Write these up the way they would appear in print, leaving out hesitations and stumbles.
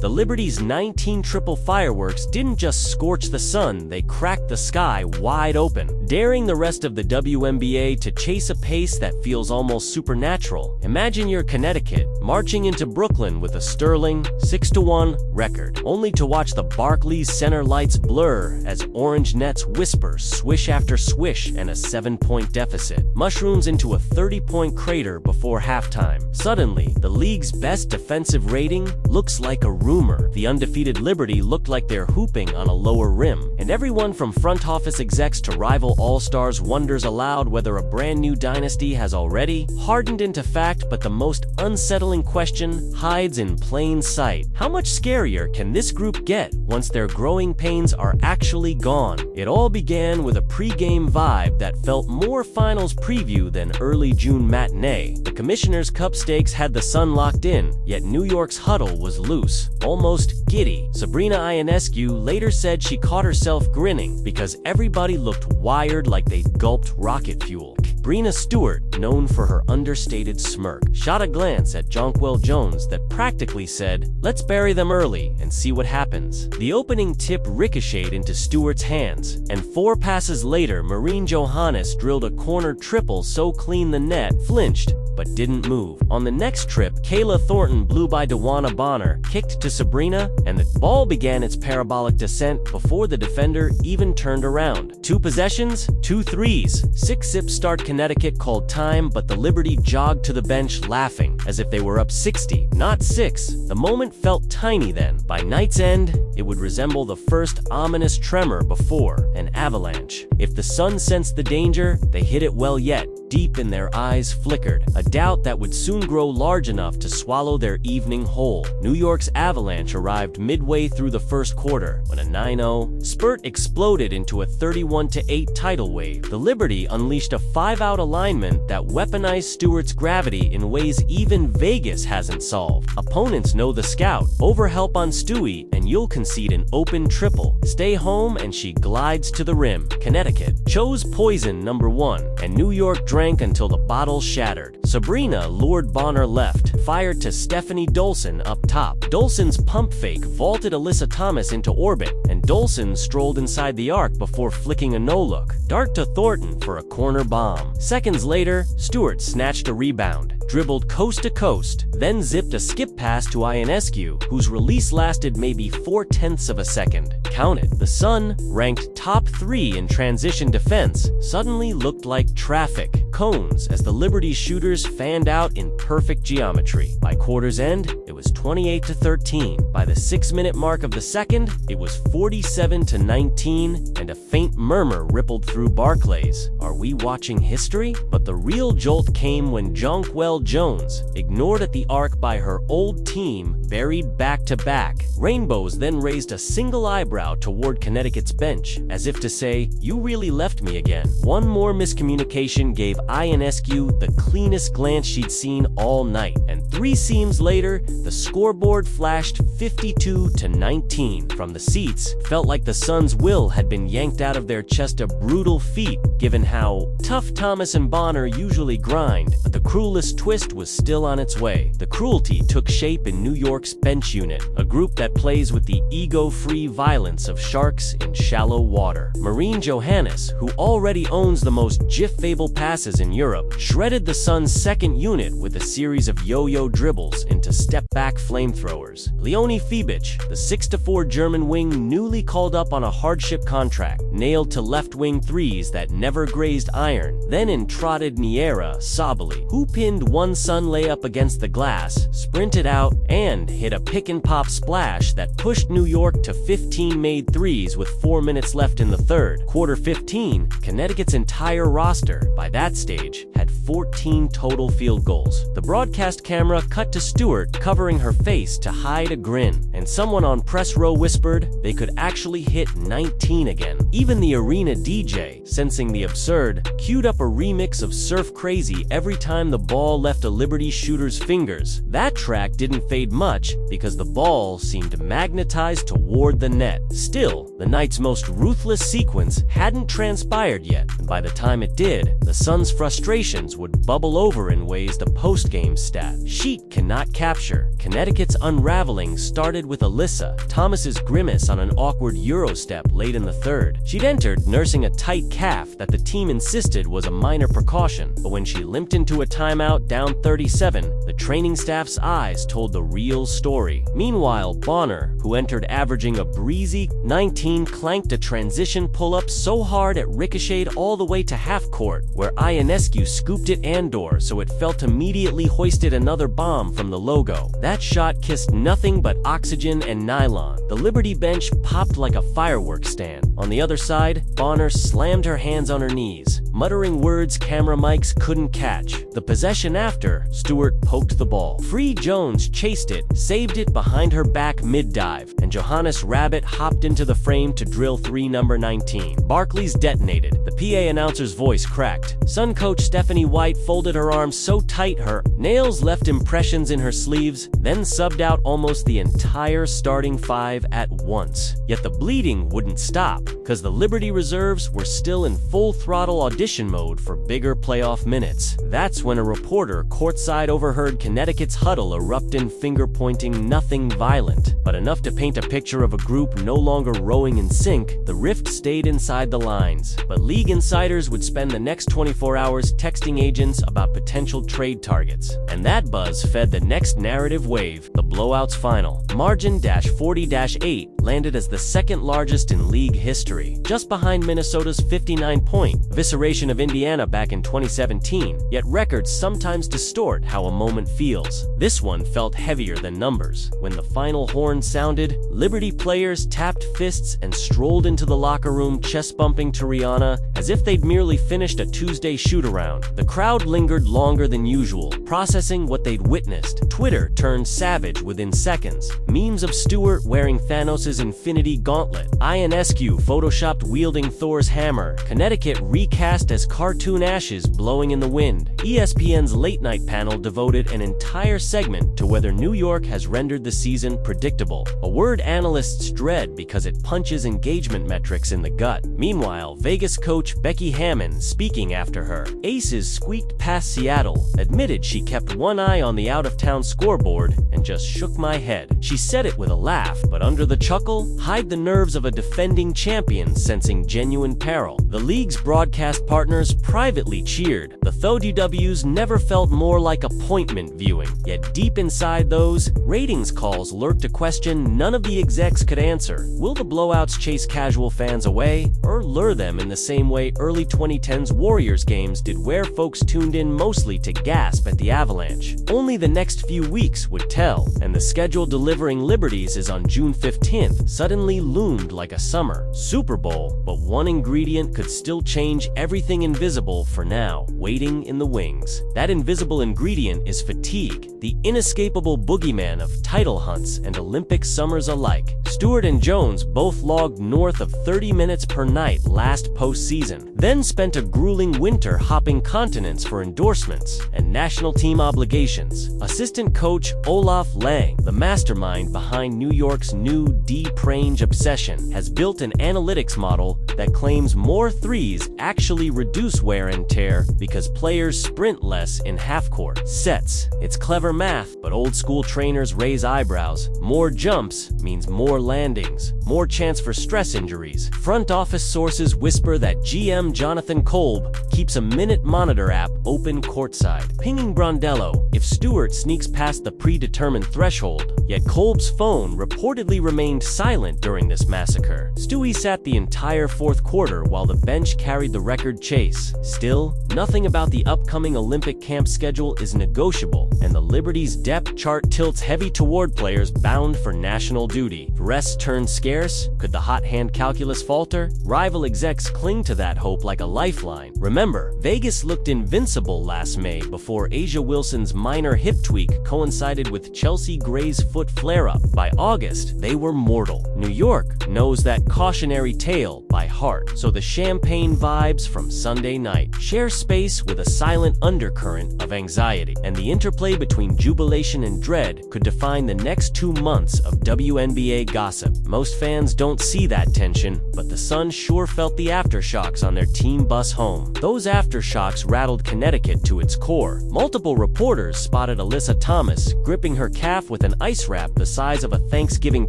The Liberty's 19 triple fireworks didn't just scorch the sun, they cracked the sky wide open, daring the rest of the WNBA to chase a pace that feels almost supernatural. Imagine you're Connecticut, marching into Brooklyn with a sterling 6-1 record, only to watch the Barclays Center lights blur as orange nets whisper swish after swish and a 7-point deficit mushrooms into a 30-point crater before halftime. Suddenly, the league's best defensive rating looks like a rumor. The undefeated Liberty looked like they're hooping on a lower rim, and everyone from front office execs to rival all-stars wonders aloud whether a brand new dynasty has already hardened into fact. But the most unsettling question hides in plain sight. How much scarier can this group get once their growing pains are actually gone? It all began with a pre-game vibe that felt more finals preview than early June matinee. The Commissioner's Cup stakes had the sun locked in, yet New York's huddle was loose, almost giddy. Sabrina Ionescu later said she caught herself grinning because everybody looked wired like they gulped rocket fuel. Breanna Stewart, known for her understated smirk, shot a glance at Jonquel Jones that practically said, "Let's bury them early and see what happens." The opening tip ricocheted into Stewart's hands, and 4 passes later, Maureen Johannes drilled a corner triple so clean the net flinched but didn't move. On the next trip, Kayla Thornton blew by DeWanna Bonner, kicked to Sabrina, and the ball began its parabolic descent before the defender even turned around. 2 possessions, 2 threes. 6-zip start. Connecticut called time, but the Liberty jogged to the bench laughing, as if they were up 60, not 6. The moment felt tiny then. By night's end, it would resemble the first ominous tremor before an avalanche. If the sun sensed the danger, they hid it well, yet deep in their eyes flickered a doubt that would soon grow large enough to swallow their evening whole. New York's avalanche arrived midway through the first quarter when a 9-0 spurt exploded into a 31-8 tidal wave. The Liberty unleashed a 5-out alignment that weaponized Stewart's gravity in ways even Vegas hasn't solved. Opponents know the scout. Overhelp on Stewie and you'll concede an open triple. Stay home and she glides to the rim. Connecticut chose poison number 1, and New York drank until the bottle shattered. Sabrina lured Bonner left, fired to Stephanie Dolson up top. Dolson's pump fake vaulted Alyssa Thomas into orbit, and Dolson strolled inside the arc before flicking a no-look. Dart to Thornton for a corner bomb. Seconds later, Stewart snatched a rebound, dribbled coast to coast, then zipped a skip pass to Ionescu, whose release lasted maybe 0.4 of a second. Count it. The Sun, ranked top 3 in transition defense, suddenly looked like traffic cones as the Liberty shooters fanned out in perfect geometry. By quarter's end, it was 28-13. By the 6-minute mark of the second, it was 47-19, and a faint murmur rippled through Barclays. Are we watching history? But the real jolt came when Jonquel Jones, ignored at the arc by her old team, buried back-to-back. Rainbows then raised a single eyebrow toward Connecticut's bench, as if to say, "You really left me again." One more miscommunication gave Ionescu the cleanest glance she'd seen all night, and 3 seams later, the scoreboard flashed 52-19. From the seats, felt like the Suns' will had been yanked out of their chest, a brutal feat, given how tough Thomas and Bonner usually grind. But the cruelest twist was still on its way. The cruelty took shape in New York's bench unit, a group that plays with the ego-free violence of sharks in shallow water. Maureen Johannes, who already owns the most GIF-able passes in Europe, shredded the Suns' second unit with a series of yo-yo dribbles into step-back flamethrowers. Leonie Fiebich, the 6'4" German wing newly called up on a hardship contract, nailed to left-wing threes that never grazed iron, then entrotted Niera Sabali, who pinned one Sun layup against the glass, sprinted out, and hit a pick-and-pop splash that pushed New York to 15 made threes with 4 minutes left in the third. Quarter 15, Connecticut's entire roster, by that stage, had 14 total field goals. The broadcast camera cut to Stewart covering her face to hide a grin, and someone on press row whispered they could actually hit 19 again. Even the arena DJ, sensing the absurd, queued up a remix of Surf Crazy every time the ball left a Liberty shooter's fingers. That track didn't fade much, watch because the ball seemed magnetized toward the net. Still, the night's most ruthless sequence hadn't transpired yet, and by the time it did, the Suns' frustrations would bubble over in ways the post-game stat sheet cannot capture. Connecticut's unraveling started with Alyssa, Thomas's grimace on an awkward Euro step late in the third. She'd entered nursing a tight calf that the team insisted was a minor precaution, but when she limped into a timeout down 37, the training staff's eyes told the real story. Meanwhile, Bonner, who entered averaging a breezy 19, clanked a transition pull-up so hard it ricocheted all the way to half court, where Ionescu scooped it Andor so it felt immediately hoisted another bomb from the logo. That shot kissed nothing but oxygen and nylon. The Liberty bench popped like a fireworks stand. On the other side, Bonner slammed her hands on her knees, muttering words camera mics couldn't catch. The possession after, Stewart poked the ball. Free Jones chased it, saved it behind her back mid-dive, and Johannes Rabbit hopped into the frame to drill 3 number 19. Barclays detonated. The PA announcer's voice cracked. Sun coach Stephanie White folded her arms so tight her nails left impressions in her sleeves, then subbed out almost the entire starting 5 at once. Yet the bleeding wouldn't stop, because the Liberty reserves were still in full-throttle audition mode for bigger playoff minutes. That's when a reporter courtside overheard Connecticut's huddle erupt in finger-pointing nothing violent, but enough to paint a picture of a group no longer rowing in sync. The rift stayed inside the lines, but league insiders would spend the next 24 hours texting agents about potential trade targets. And that buzz fed the next narrative wave, the blowout's final. Margin -40-8 landed as the second largest in league history, just behind Minnesota's 59-point evisceration of Indiana back in 2017, yet records sometimes distort how a moment feels. This one felt heavier than numbers. When the final horn sounded, Liberty players tapped fists and strolled into the locker room chest-bumping to Rihanna as if they'd merely finished a Tuesday shoot-around. The crowd lingered longer than usual, processing what they'd witnessed. Twitter turned savage within seconds. Memes of Stewart wearing Thanos' Infinity Gauntlet, Ionescu photoshopped wielding Thor's hammer, Connecticut recast as cartoon ashes blowing in the wind. ESPN's late-night panel devoted an entire segment to whether New York has rendered the season predictable, a word analysts dread because it punches engagement metrics in the gut. Meanwhile, Vegas coach Becky Hammon, speaking after her Aces squeaked past Seattle, admitted she kept one eye on the out-of-town scoreboard and just shook my head. She said it with a laugh, but under the chuckle, hide the nerves of a defending champion sensing genuine peril. The league's broadcast partners privately cheered. The THOWs never felt more like appointment viewing, yet deep inside those, ratings calls lurked a question none of the execs could answer. Will the blowouts chase casual fans away, or lure them in the same way early 2010s Warriors games did, where folks tuned in mostly to gasp at the Avalanche? Only the next few weeks would tell, and the schedule delivering Liberties is on June 15th suddenly loomed like a summer Super Bowl, but one ingredient could still change everything invisible for now, waiting in the wings. That invisible ingredient is fatigue, the inescapable boogeyman of title hunts and Olympic summers alike. Stewart and Jones both logged north of 30 minutes per night last postseason, then spent a grueling winter hopping continents for endorsements and national team obligations. Assistant coach Olaf Lang, the mastermind behind New York's new deep range obsession, has built an analytics model that claims more threes actually reduce wear and tear because players sprint less in half-court sets. It's clever math, but old-school trainers raise eyebrows. More jumps means more landings, more chance for stress injuries. Front office sources whisper that GM Jonathan Kolb keeps a minute monitor app open courtside, pinging Brondello if Stewart sneaks past the predetermined threshold. Yet Kolb's phone reportedly remained silent during this massacre. Stewie sat the entire fourth quarter while the bench carried the record chase. Still, nothing about the upcoming Olympic camp schedule is negotiable, and the Liberty's depth chart tilts heavy toward players bound for national duty. Rest turns scarce. Could the hot hand calculus falter? Rival execs cling to that hope like a lifeline. Remember, Vegas looked invincible last May before Asia Wilson's minor hip tweak coincided with Chelsea Gray's foot flare-up. By August, they were mortal. New York knows that cautionary tale by by heart, so the champagne vibes from Sunday night share space with a silent undercurrent of anxiety, and the interplay between jubilation and dread could define the next 2 months of WNBA gossip. Most fans don't see that tension, but the Sun sure felt the aftershocks on their team bus home. Those aftershocks rattled Connecticut to its core. Multiple reporters spotted Alyssa Thomas gripping her calf with an ice wrap the size of a Thanksgiving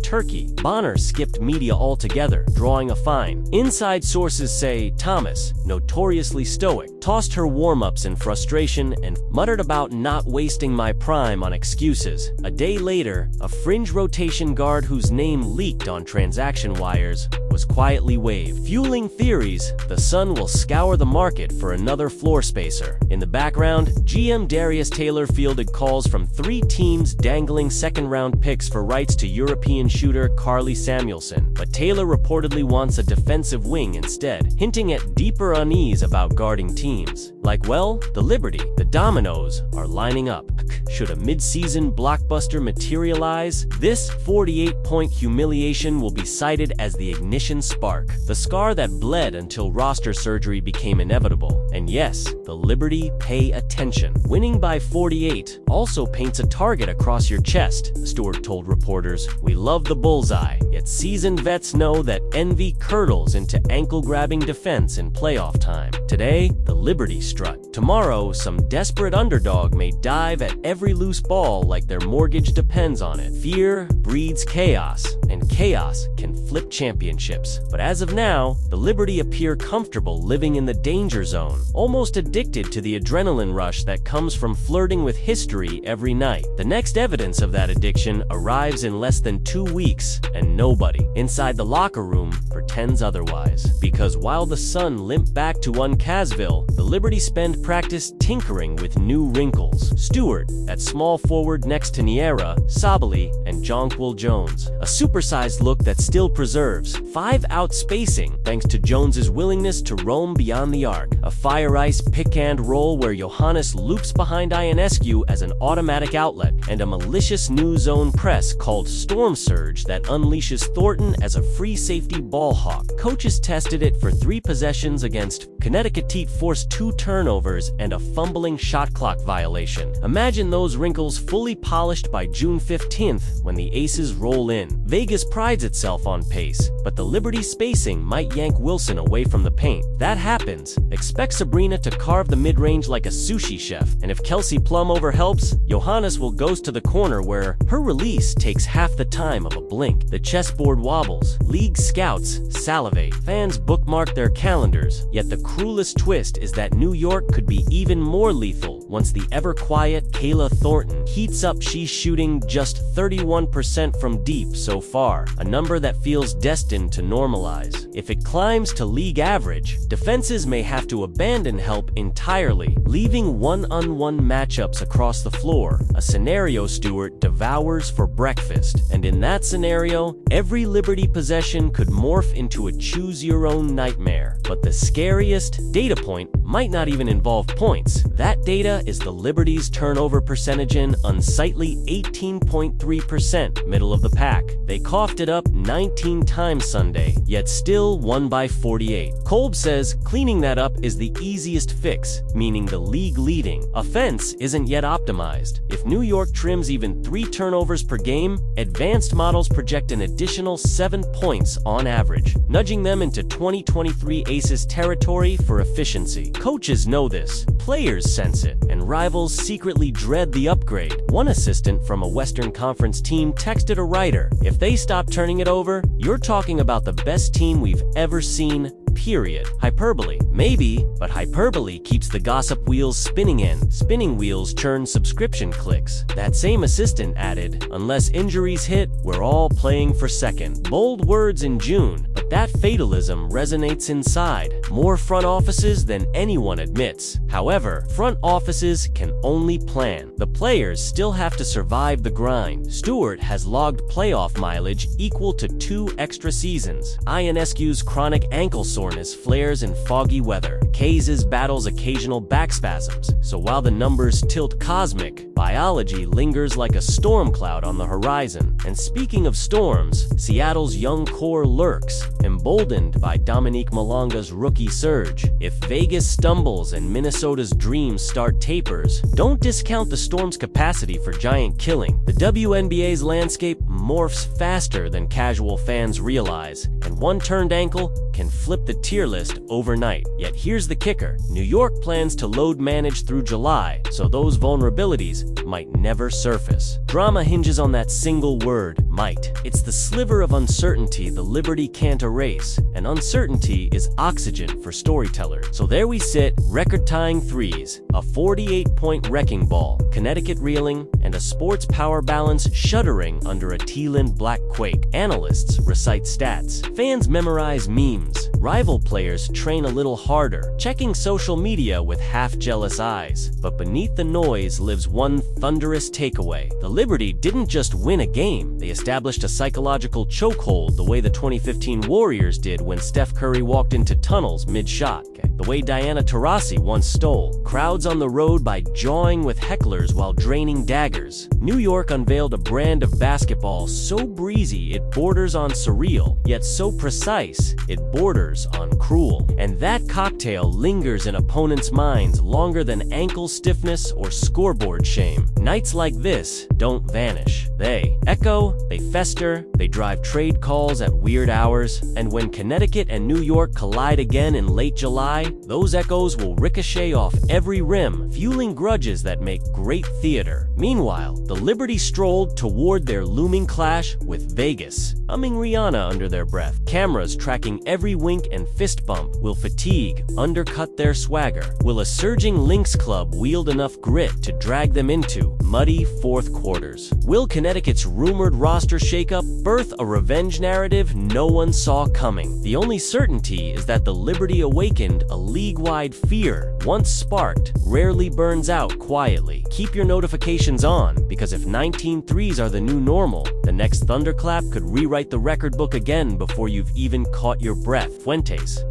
turkey. Bonner skipped media altogether, drawing a fine. Inside sources say Thomas, notoriously stoic, tossed her warm-ups in frustration and muttered about not wasting my prime on excuses. A day later, a fringe rotation guard whose name leaked on transaction wires was quietly waived. Fueling theories, the Sun will scour the market for another floor spacer. In the background, GM Darius Taylor fielded calls from 3 teams dangling second-round picks for rights to European shooter Carly Samuelson, but Taylor reportedly wants a defensive wing instead, hinting at deeper unease about guarding teams. Like, well, the Liberty, the dominoes are lining up. Should a mid-season blockbuster materialize, this 48-point humiliation will be cited as the ignition spark, the scar that bled until roster surgery became inevitable. And yes, the Liberty pay attention. Winning by 48 also paints a target across your chest, Stewart told reporters. We love the bullseye, yet seasoned vets know that envy curdles into ankle-grabbing defense in playoff time. Today, the Liberty strut. Tomorrow, some desperate underdog may dive at every loose ball like their mortgage depends on it. Fear breeds chaos, and chaos can flip championships. But as of now, the Liberty appear comfortable living in the danger zone, almost addicted to the adrenaline rush that comes from flirting with history every night. The next evidence of that addiction arrives in less than 2 weeks, and nobody inside the locker room pretends otherwise. Because while the Sun limp back to Uncasville, the Liberty spend practice tinkering with new wrinkles. Stewart at small forward next to Niera, Sabali, and Jonquil Jones. A supersized look that still preserves 5-out spacing thanks to Jones's willingness to roam beyond the arc. A fire ice pick-and roll where Johannes loops behind Ionescu as an automatic outlet, and a malicious new zone press called Storm Surge that unleashes Thornton as a free safety ball hawk. Coaches tested it for 3 possessions against Connecticut. Forced 2 turnovers and a fumbling shot clock violation. Imagine those wrinkles fully polished by June 15th when the Aces roll in. Vegas prides itself on pace, but the Liberty spacing might yank Wilson away from the paint. That happens, expect Sabrina to carve the mid-range like a sushi chef, and if Kelsey Plum overhelps, Johannes will ghost to the corner where her release takes half the time of a blink. The chessboard wobbles, league scouts salivate, fans bookmark their calendars, yet the cruelest twist is that New York could be even more lethal once the ever-quiet Kayla Thornton heats up. She's shooting just 31% from deep so far, a number that feels destined to normalize. If it climbs to league average, defenses may have to abandon help entirely, leaving one-on-one matchups across the floor, a scenario Stewart devours for breakfast. And in that scenario, every Liberty possession could morph into a choose-your-own nightmare. But the scariest data point might not even involve points. That data is the Liberty's turnover percentage, in unsightly 18.3%, middle of the pack. They coughed it up 19 times Sunday, yet still won by 48. Kolb says cleaning that up is the easiest fix, meaning the league-leading offense isn't yet optimized. If New York trims even 3 turnovers per game, advanced models project an additional 7 points on average, nudging them into 2023 Aces territory for efficiency. Coaches know this, players sense it, and rivals secretly dread the upgrade. One assistant from a Western Conference team texted a writer, "If they stop turning it over, you're talking about the best team we've ever seen, period." Hyperbole. Maybe, but hyperbole keeps the gossip wheels spinning, and spinning wheels churn subscription clicks. That same assistant added, "Unless injuries hit, we're all playing for second." Bold words in June, but that fatalism resonates inside. more front offices than anyone admits. However, front offices can only plan. The players still have to survive the grind. Stewart has logged playoff mileage equal to 2 extra seasons. Ionescu's chronic ankle soreness flares in foggy weather. Kays's battles occasional back spasms. So while the numbers tilt cosmic, biology lingers like a storm cloud on the horizon. And speaking of storms, Seattle's young core lurks, emboldened by Dominique Malonga's rookie surge. If Vegas stumbles and Minnesota's dreams start tapers, don't discount the Storm's capacity for giant killing. The WNBA's landscape morphs faster than casual fans realize, and one turned ankle can flip the tier list overnight. Yet here's the kicker. New York plans to load manage through July, so those vulnerabilities might never surface. Drama hinges on that single word, might. It's the sliver of uncertainty the Liberty can't erase, and uncertainty is oxygen for storytellers. So there we sit, record-tying threes, a 48-point wrecking ball, Connecticut reeling, and a sports power balance shuddering under a Teelan black quake. Analysts recite stats. Fans memorize memes. Rival players train a little harder, checking social media with half-jealous eyes. But beneath the noise lives one thunderous takeaway. The Liberty didn't just win a game, they established a psychological chokehold the way the 2015 Warriors did when Steph Curry walked into tunnels mid-shot. The way Diana Taurasi once stole. Crowds on the road by jawing with hecklers while draining daggers. New York unveiled a brand of basketball so breezy it borders on surreal, yet so precise it borders on cruel. And that cocktail lingers in opponents' minds longer than ankle stiffness or scoreboard shame. Nights like this don't vanish. They echo, they fester, they drive trade calls at weird hours, and when Connecticut and New York collide again in late July, those echoes will ricochet off every rim, fueling grudges that make great theater. Meanwhile, the Liberty strolled toward their looming clash with Vegas, humming Rihanna under their breath. Cameras tracking every wink and fist bump. Will fatigue undercut their swagger? Will a surging Lynx club wield enough grit to drag them into muddy fourth quarters? Will Connecticut's rumored roster shakeup birth a revenge narrative no one saw coming? The only certainty is that the Liberty awakened a league-wide fear. Once sparked, rarely burns out quietly. Keep your notifications on, because if 19 threes are the new normal, the next thunderclap could rewrite the record book again before you've even caught your breath. Fuentes.